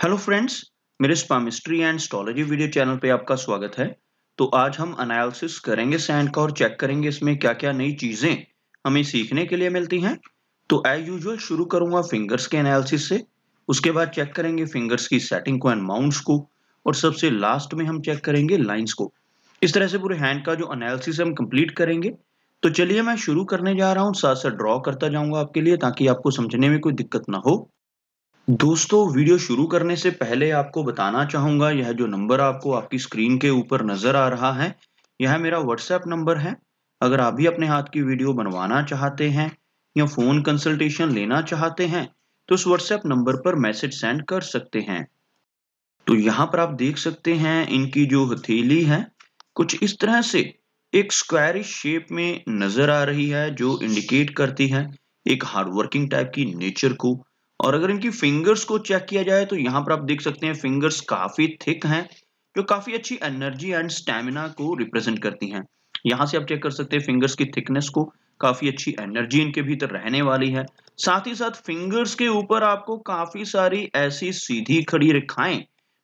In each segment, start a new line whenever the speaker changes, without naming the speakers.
Hello friends, मेरे स्पामिस्ट्री and astrology video channel पे आपका स्वागत है। तो आज हम एनालिसिस करेंगे सैंड का और चेक करेंगे इसमें क्या-क्या नई चीजें हमें सीखने के लिए मिलती हैं। तो एज यूजुअल शुरू करूंगा फिंगर्स के एनालिसिस से। उसके बाद चेक करेंगे फिंगर्स की सेटिंग को एंड माउंट्स को, और सबसे लास्ट में हम चेक करेंगे लाइंस को। इस तरह से पूरे हैंड का जो एनालिसिस हम कंप्लीट करेंगे। तो चलिए मैं शुरू करने जा रहा हूँ, साथ साथ ड्रॉ करता जाऊंगा आपके लिए ताकि आपको समझने में कोई दिक्कत ना हो। दोस्तों, वीडियो शुरू करने से पहले आपको बताना चाहूँगा, यह जो नंबर आपको आपकी स्क्रीन के ऊपर नज़र आ रहा है, यह मेरा व्हाट्सएप नंबर है। अगर आप भी अपने हाथ की वीडियो बनवाना चाहते हैं या फ़ोन कंसल्टेशन लेना चाहते हैं, तो उस व्हाट्सएप नंबर पर मैसेज सेंड कर सकते हैं। तो यहाँ पर आप देख सकते हैं इनकी जो हथेली है, कुछ इस तरह से एक स्क्वायरिश शेप में नज़र आ रही है, जो इंडिकेट करती है एक हार्ड वर्किंग टाइप की नेचर को। और अगर इनकी फिंगर्स को चेक किया जाए तो यहाँ पर आप देख सकते हैं फिंगर्स काफ़ी थिक हैं, जो काफ़ी अच्छी एनर्जी एंड स्टैमिना को रिप्रेजेंट करती हैं। यहाँ से आप चेक कर सकते हैं फिंगर्स की थिकनेस को, काफ़ी अच्छी एनर्जी इनके भीतर रहने वाली है। साथ ही साथ फिंगर्स के ऊपर आपको काफ़ी सारी ऐसी सीधी खड़ी रेखाएं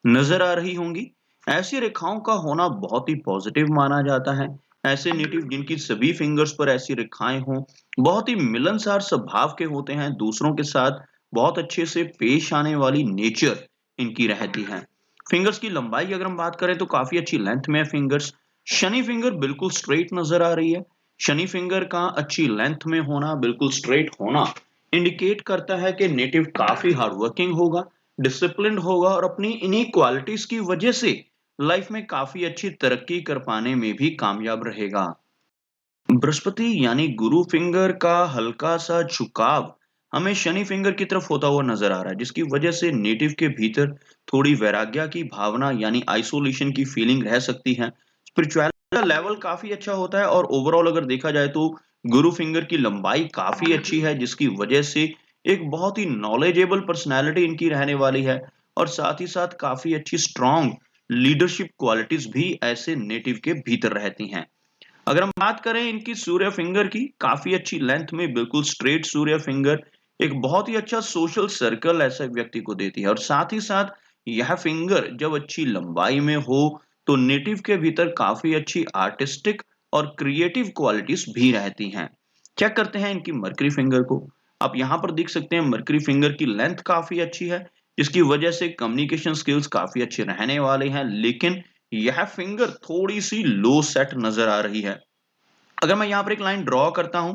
नजर आ रही होंगी। ऐसी रेखाओं का होना बहुत ही पॉजिटिव माना जाता है। ऐसे नेटिव जिनकी सभी फिंगर्स पर ऐसी रेखाएं हों, बहुत ही मिलनसार स्वभाव के होते हैं, दूसरों के साथ बहुत अच्छे से पेश आने वाली नेचर इनकी रहती है। फिंगर्स की लंबाई अगर हम बात करें तो काफी अच्छी लेंथ में है फिंगर्स। शनि फिंगर बिल्कुल स्ट्रेट नजर आ रही है। शनि फिंगर का अच्छी लेंथ में होना, बिल्कुल स्ट्रेट होना इंडिकेट करता है कि नेटिव काफी हार्ड वर्किंग होगा, डिसिप्लिन्ड होगा और अपनी इन्हीं क्वालिटीज की वजह से लाइफ में काफी अच्छी तरक्की कर पाने में भी कामयाब रहेगा। बृहस्पति यानी गुरु फिंगर का हल्का सा झुकाव हमें शनि फिंगर की तरफ होता हुआ नजर आ रहा है, जिसकी वजह से नेटिव के भीतर थोड़ी वैराग्य की भावना यानी आइसोलेशन की फीलिंग रह सकती है। स्पिरिचुअलिटी का लेवल काफी अच्छा होता है और ओवरऑल अगर देखा जाए तो गुरु फिंगर की लंबाई काफी अच्छी है, जिसकी वजह से एक बहुत ही नॉलेजेबल पर्सनैलिटी इनकी रहने वाली है। और साथ ही साथ काफी अच्छी स्ट्रॉन्ग लीडरशिप क्वालिटीज भी ऐसे नेटिव के भीतर रहती हैं। अगर हम बात करें इनकी सूर्य फिंगर की, काफी अच्छी लेंथ में बिल्कुल स्ट्रेट सूर्य फिंगर एक बहुत ही अच्छा सोशल सर्कल ऐसे व्यक्ति को देती है। और साथ ही साथ यह फिंगर जब अच्छी लंबाई में हो तो नेटिव के भीतर काफी अच्छी आर्टिस्टिक और क्रिएटिव क्वालिटीज भी रहती हैं। चेक करते हैं इनकी मरकरी फिंगर को। आप यहाँ पर देख सकते हैं मरकरी फिंगर की लेंथ काफी अच्छी है, जिसकी वजह से कम्युनिकेशन स्किल्स काफी अच्छे रहने वाले हैं, लेकिन यह फिंगर थोड़ी सी लो सेट नजर आ रही है। अगर मैं यहाँ पर एक लाइन ड्रॉ करता हूं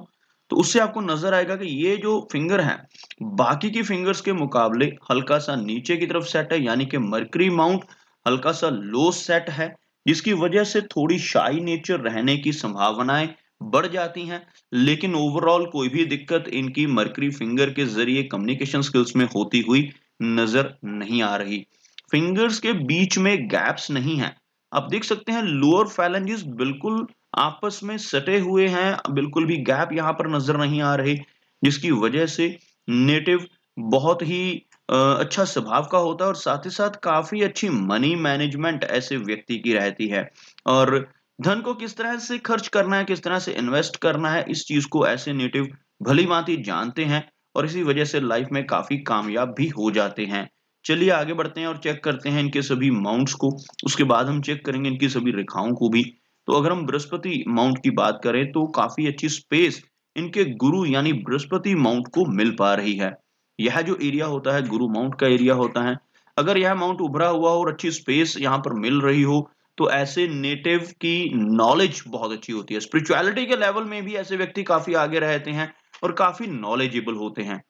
तो उससे आपको नजर आएगा कि ये जो फिंगर है बाकी की फिंगर्स के मुकाबले हल्का सा नीचे की तरफ सेट है, यानी कि मरकरी माउंट हल्का सा लो सेट है, जिसकी वजह से थोड़ी शाई नेचर रहने की संभावनाएं बढ़ जाती हैं। लेकिन ओवरऑल कोई भी दिक्कत इनकी मरकरी फिंगर के जरिए कम्युनिकेशन स्किल्स में होती हुई नजर नहीं आ रही। फिंगर्स के बीच में गैप्स नहीं है। आप देख सकते हैं लोअर फैलेंजेस बिल्कुल आपस में सटे हुए हैं, बिल्कुल भी गैप यहाँ पर नजर नहीं आ रहे, जिसकी वजह से नेटिव बहुत ही अच्छा स्वभाव का होता है और साथ ही साथ काफी अच्छी मनी मैनेजमेंट ऐसे व्यक्ति की रहती है। और धन को किस तरह से खर्च करना है, किस तरह से इन्वेस्ट करना है, इस चीज को ऐसे नेटिव भली भांति जानते हैं और इसी वजह से लाइफ में काफी कामयाब भी हो जाते हैं। चलिए आगे बढ़ते हैं और चेक करते हैं इनके सभी माउंट्स को। उसके बाद हम चेक करेंगे इनकी सभी रेखाओं को भी। तो अगर हम बृहस्पति माउंट की बात करें तो काफी अच्छी स्पेस इनके गुरु यानी बृहस्पति माउंट को मिल पा रही है। यह जो एरिया होता है गुरु माउंट का एरिया होता है। अगर यह माउंट उभरा हुआ हो और अच्छी स्पेस यहाँ पर मिल रही हो तो ऐसे नेटिव की नॉलेज बहुत अच्छी होती है। स्पिरिचुअलिटी के लेवल में भी ऐसे व्यक्ति काफी आगे रहते हैं और काफी नॉलेजेबल होते हैं।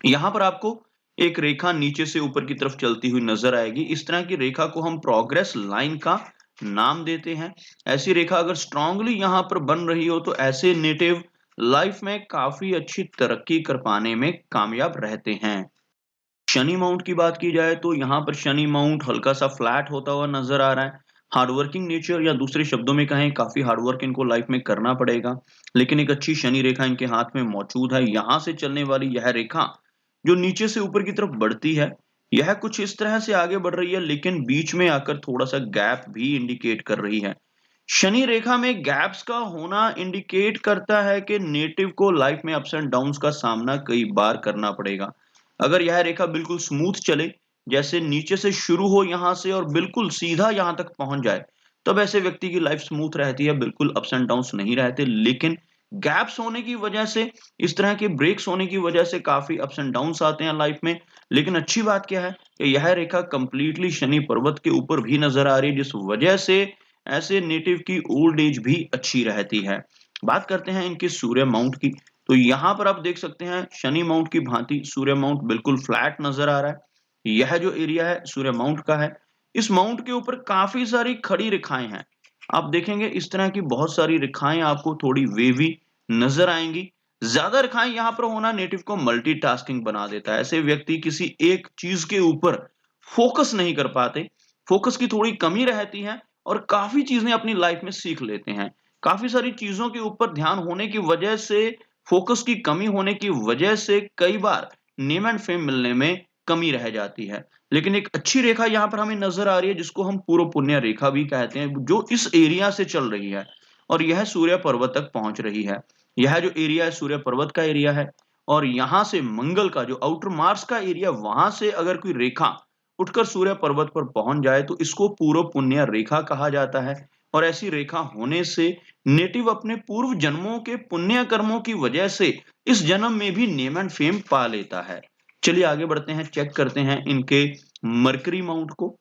यहाँ पर आपको एक रेखा नीचे से ऊपर की तरफ चलती हुई नजर आएगी। इस तरह की रेखा को हम प्रोग्रेस लाइन का नाम देते हैं। ऐसी रेखा अगर स्ट्रांगली यहाँ पर बन रही हो तो ऐसे नेटिव लाइफ में काफी अच्छी तरक्की कर पाने में कामयाब रहते हैं। शनि माउंट की बात की जाए तो यहाँ पर शनि माउंट हल्का सा फ्लैट होता हुआ नजर आ रहा है। हार्डवर्किंग नेचर या दूसरे शब्दों में कहें काफी हार्डवर्क इनको लाइफ में करना पड़ेगा, लेकिन एक अच्छी शनि रेखा इनके हाथ में मौजूद है। यहाँ से चलने वाली यह रेखा जो नीचे से ऊपर की तरफ बढ़ती है, यह कुछ इस तरह से आगे बढ़ रही है, लेकिन बीच में आकर थोड़ा सा गैप भी इंडिकेट कर रही है। शनि रेखा में गैप्स का होना इंडिकेट करता है कि नेटिव को लाइफ में अप्स एंड डाउन्स का सामना कई बार करना पड़ेगा। अगर यह रेखा बिल्कुल स्मूथ चले, जैसे नीचे से शुरू हो यहाँ से और बिल्कुल सीधा यहाँ तक पहुंच जाए, तब ऐसे व्यक्ति की लाइफ स्मूथ रहती है, बिल्कुल अप्स एंड डाउन्स नहीं रहते। लेकिन गैप्स होने की वजह से, इस तरह के ब्रेक्स होने की वजह से काफी अप्स एंड डाउन्स आते हैं लाइफ में। लेकिन अच्छी बात क्या है कि यह रेखा कंप्लीटली शनि पर्वत के ऊपर भी नजर आ रही है, जिस वजह से ऐसे नेटिव की ओल्ड एज भी अच्छी रहती है। बात करते हैं इनके सूर्य माउंट की। तो यहाँ पर आप देख सकते हैं शनि माउंट की भांति सूर्य माउंट बिल्कुल फ्लैट नजर आ रहा है। यह जो एरिया है सूर्य माउंट का है। इस माउंट के ऊपर काफी सारी खड़ी रेखाएं हैं। आप देखेंगे इस तरह की बहुत सारी रेखाएं आपको थोड़ी वेवी नजर आएंगी। ज्यादा रेखाएं यहाँ पर होना नेटिव को मल्टीटास्किंग बना देता है। ऐसे व्यक्ति किसी एक चीज के ऊपर फोकस नहीं कर पाते, फोकस की थोड़ी कमी रहती है और काफी चीजें अपनी लाइफ में सीख लेते हैं। काफी सारी चीजों के ऊपर ध्यान होने की वजह से, फोकस की कमी होने की वजह से कई बार नेम एंड फेम मिलने में कमी रह जाती है। लेकिन एक अच्छी रेखा यहाँ पर हमें नजर आ रही है, जिसको हम पूर्व पुण्य रेखा भी कहते हैं, जो इस एरिया से चल रही है और यह सूर्य पर्वत तक पहुंच रही है। यह जो एरिया है सूर्य पर्वत का एरिया है और यहां से मंगल का जो आउटर मार्स का एरिया, वहां से अगर कोई रेखा उठकर सूर्य पर्वत पर पहुंच जाए तो इसको पूर्व पुण्य रेखा कहा जाता है। और ऐसी रेखा होने से नेटिव अपने पूर्व जन्मों के पुण्य कर्मों की वजह से इस जन्म में भी नेम एंड फेम पा लेता है। चलिए आगे बढ़ते हैं, चेक करते हैं इनके मरकरी माउंट को।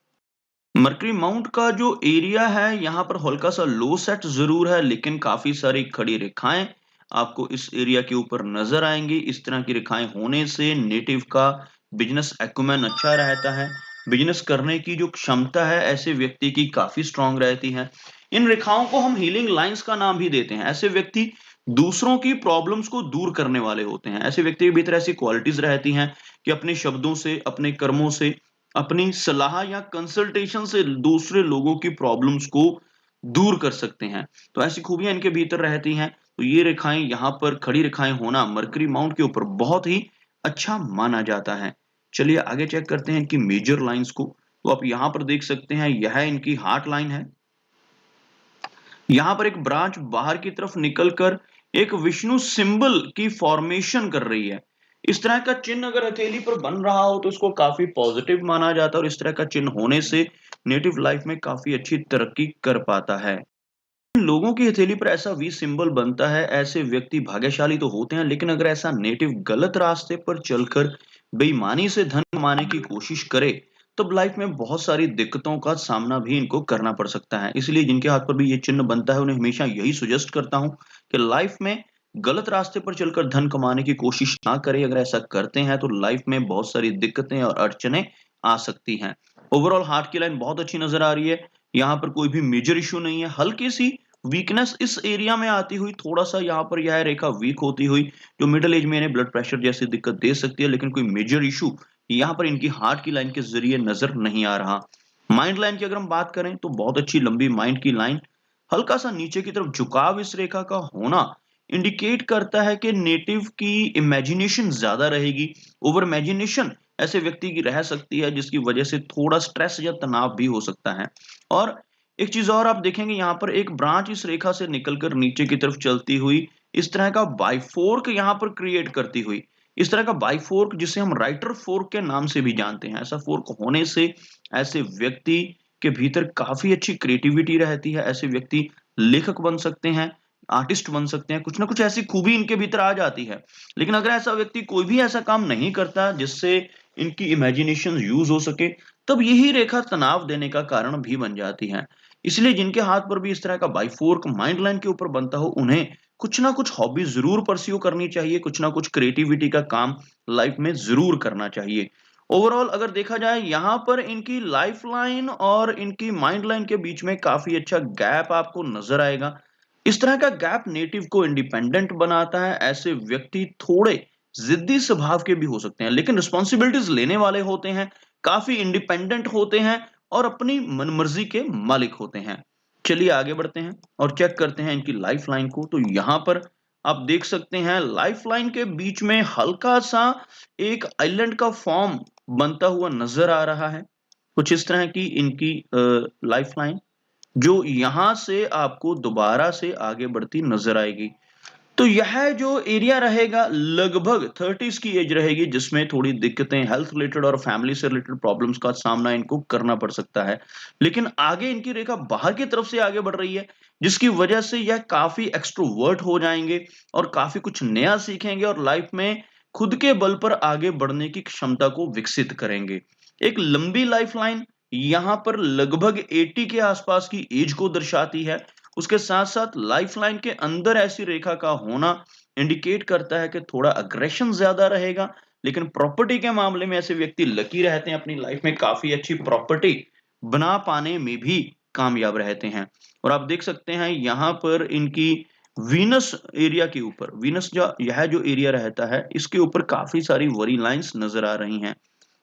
मरकरी माउंट का जो एरिया है यहाँ पर हल्का सा लो सेट जरूर है, लेकिन काफी सारी खड़ी रेखाएं आपको इस एरिया के ऊपर नजर आएंगी। इस तरह की रेखाएं होने से नेटिव का बिजनेस एक्यूमेन अच्छा रहता है। बिजनेस करने की जो क्षमता है ऐसे व्यक्ति की काफी स्ट्रांग रहती है। इन रेखाओं को हम हीलिंग लाइंस का नाम भी देते हैं। ऐसे व्यक्ति दूसरों की प्रॉब्लम्स को दूर करने वाले होते हैं। ऐसे व्यक्ति के भीतर ऐसी क्वालिटीज रहती हैं कि अपने शब्दों से, अपने कर्मों से, अपनी सलाह या कंसल्टेशन से दूसरे लोगों की प्रॉब्लम्स को दूर कर सकते हैं। तो ऐसी खूबियां इनके भीतर रहती हैं। तो ये रेखाएं, यहाँ पर खड़ी रेखाएं होना मरकरी माउंट के ऊपर बहुत ही अच्छा माना जाता है। चलिए आगे चेक करते हैं इनकी मेजर लाइंस को। तो आप यहाँ पर देख सकते हैं यह इनकी हार्ट लाइन है। यहाँ पर एक ब्रांच बाहर की तरफ निकलकर एक विष्णु सिंबल की फॉर्मेशन कर रही है। इस तरह का चिन्ह अगर हथेली पर बन रहा हो तो इसको काफी पॉजिटिव माना जाता है और इस तरह का चिन्ह होने से नेटिव लाइफ में काफी अच्छी तरक्की कर पाता है। लोगों की हथेली पर ऐसा वी सिंबल बनता है, ऐसे व्यक्ति भाग्यशाली तो होते हैं, लेकिन अगर ऐसा नेटिव गलत रास्ते पर चलकर बेईमानी से धन कमाने की कोशिश करे तब लाइफ में बहुत सारी दिक्कतों का सामना भी इनको करना पड़ सकता है। इसलिए जिनके हाथ पर भी ये चिन्ह बनता है उन्हें हमेशा यही सुजेस्ट करता हूं कि लाइफ में गलत रास्ते पर चलकर धन कमाने की कोशिश ना करें। अगर ऐसा करते हैं तो लाइफ में बहुत सारी दिक्कतें और अड़चने आ सकती हैं। ओवरऑल हार्ट की लाइन बहुत अच्छी नजर आ रही है। यहाँ पर कोई भी मेजर इश्यू नहीं है। हल्की सी वीकनेस इस एरिया में आती हुई, थोड़ा सा यहाँ पर यह रेखा वीक होती हुई, जो मिडिल एज में इन्हें ब्लड प्रेशर जैसी दिक्कत दे सकती है, लेकिन कोई मेजर इशू यहाँ पर इनकी हार्ट की लाइन के जरिए नजर नहीं आ रहा। माइंड लाइन की अगर हम बात करें तो बहुत अच्छी लंबी माइंड की लाइन। हल्का सा नीचे की तरफ झुकाव इस रेखा का होना इंडिकेट करता है कि नेटिव की इमेजिनेशन ज्यादा रहेगी। ओवर इमेजिनेशन ऐसे व्यक्ति की रह सकती है, जिसकी वजह से थोड़ा स्ट्रेस या तनाव भी हो सकता है। और एक चीज और आप देखेंगे यहाँ पर एक ब्रांच इस रेखा से निकलकर नीचे की तरफ चलती हुई इस तरह का बाइफोर्क यहाँ पर क्रिएट करती हुई, इस तरह का बाइफोर्क जिसे हम राइटर फोर्क के नाम से भी जानते हैं। ऐसा फोर्क होने से ऐसे व्यक्ति के भीतर काफी अच्छी क्रिएटिविटी रहती है। ऐसे व्यक्ति लेखक बन सकते हैं, आर्टिस्ट बन सकते हैं, कुछ ना कुछ ऐसी खूबी इनके भीतर आ जाती है। लेकिन अगर ऐसा व्यक्ति कोई भी ऐसा काम नहीं करता जिससे इनकी इमेजिनेशन यूज हो सके, तब यही रेखा तनाव देने का कारण भी बन जाती है। इसलिए जिनके हाथ पर भी इस तरह का बाइफोर्क माइंड लाइन के ऊपर बनता हो, उन्हें कुछ ना कुछ हॉबी जरूर परस्यू करनी चाहिए, कुछ ना कुछ क्रिएटिविटी का काम लाइफ में जरूर करना चाहिए। ओवरऑल अगर देखा जाए यहाँ पर इनकी लाइफ लाइन और इनकी माइंड लाइन के बीच में काफी अच्छा गैप आपको नजर आएगा। इस तरह का गैप नेटिव को इंडिपेंडेंट बनाता है। ऐसे व्यक्ति थोड़े जिद्दी स्वभाव के भी हो सकते हैं, लेकिन रिस्पॉन्सिबिलिटीज लेने वाले होते हैं, काफी इंडिपेंडेंट होते हैं और अपनी मनमर्जी के मालिक होते हैं। चलिए आगे बढ़ते हैं और चेक करते हैं इनकी लाइफ लाइन को। तो यहाँ पर आप देख सकते हैं लाइफ लाइन के बीच में हल्का सा एक आइलैंड का फॉर्म बनता हुआ नजर आ रहा है। कुछ इस तरह की इनकी लाइफ लाइन जो यहां से आपको दोबारा से आगे बढ़ती नजर आएगी। तो यह जो एरिया रहेगा लगभग 30s की एज रहेगी, जिसमें थोड़ी दिक्कतें हेल्थ रिलेटेड और फैमिली से रिलेटेड प्रॉब्लम्स का सामना इनको करना पड़ सकता है। लेकिन आगे इनकी रेखा बाहर की तरफ से आगे बढ़ रही है, जिसकी वजह से यह काफ़ी एक्सट्रोवर्ट हो जाएँगे और काफ़ी कुछ नया सीखेंगे और लाइफ में खुद के बल पर आगे बढ़ने की क्षमता को विकसित करेंगे। एक लंबी लाइफ़लाइन यहाँ पर लगभग 80 के आसपास की एज को दर्शाती है। उसके साथ-साथ लाइफ़लाइन के अंदर ऐसी रेखा का होना इंडिकेट करता है कि थोड़ा अग्रेशन ज़्यादा रहेगा, लेकिन प्रॉपर्टी के मामले में ऐसे व्यक्ति लकी रहते हैं, अपनी लाइफ़ में काफ़ी अच्छी प्रॉपर्टी बना पाने में भी कामयाब रहते हैं। और आप देख सकते हैं यहाँ पर इनकी वीनस एरिया के ऊपर, वीनस जो यह जो एरिया रहता है, इसके ऊपर काफ़ी सारी वरी लाइन्स नज़र आ रही हैं।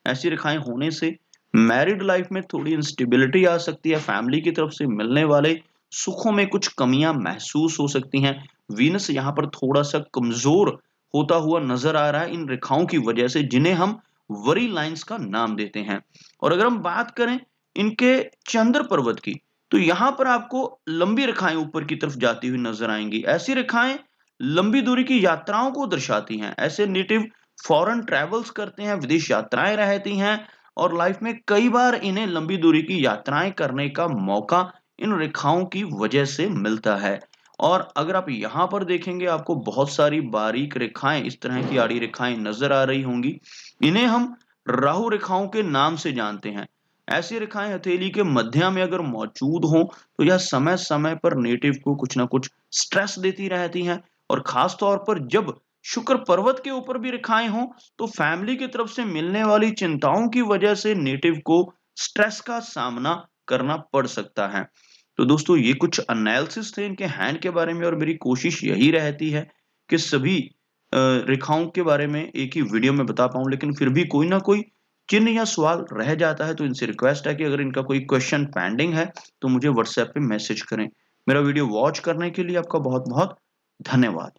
ऐसी रेखाएँ होने से मैरिड लाइफ़ में थोड़ी इंस्टेबिलिटी आ सकती है, फैमिली की तरफ से मिलने वाले सुखों में कुछ कमियां महसूस हो सकती हैं। वीनस यहाँ पर थोड़ा-सा कमज़ोर होता हुआ नज़र आ रहा है इन रेखाओं की वजह से, जिन्हें हम वरी लाइन्स का नाम देते हैं। और अगर हम बात करें इनके चंद्र पर्वत की, तो यहाँ पर आपको लंबी रेखाएँ ऊपर की तरफ जाती हुई नज़र आएँगी। ऐसी रेखाएँ लंबी दूरी की यात्राओं को दर्शाती हैं। ऐसे नेटिव फॉरेन ट्रैवल्स करते हैं, विदेश यात्राएँ रहती हैं और लाइफ़ में कई बार इन्हें लंबी दूरी की यात्राएँ करने का मौका इन रेखाओं की वजह से मिलता है। और अगर आप यहाँ पर देखेंगे, आपको बहुत सारी बारीक रेखाएँ, इस तरह की आड़ी रेखाएँ नज़र आ रही होंगी। इन्हें हम राहु रेखाओं के नाम से जानते हैं। ऐसी रेखाएँ हथेली के मध्य में अगर मौजूद हों, तो यह समय-समय पर नेटिव को कुछ न कुछ स्ट्रेस देती रहती हैं और ख़ास तौर पर जब शुक्र पर्वत के ऊपर भी रेखाएँ हों, तो फैमिली की तरफ से मिलने वाली चिंताओं की वजह से नेटिव को स्ट्रेस का सामना करना पड़ सकता है। तो दोस्तों, ये कुछ एनालिसिस थे इनके हैंड के बारे में और मेरी कोशिश यही रहती है कि सभी रेखाओं के बारे में एक ही वीडियो में बता पाऊँ, लेकिन फिर भी कोई ना कोई चिन्ह या सवाल रह जाता है, तो इनसे रिक्वेस्ट है कि अगर इनका कोई क्वेश्चन पेंडिंग है, तो मुझे व्हाट्सएप पे मैसेज करें। मेरा वीडियो वॉच करने के लिए आपका बहुत-बहुत धन्यवाद।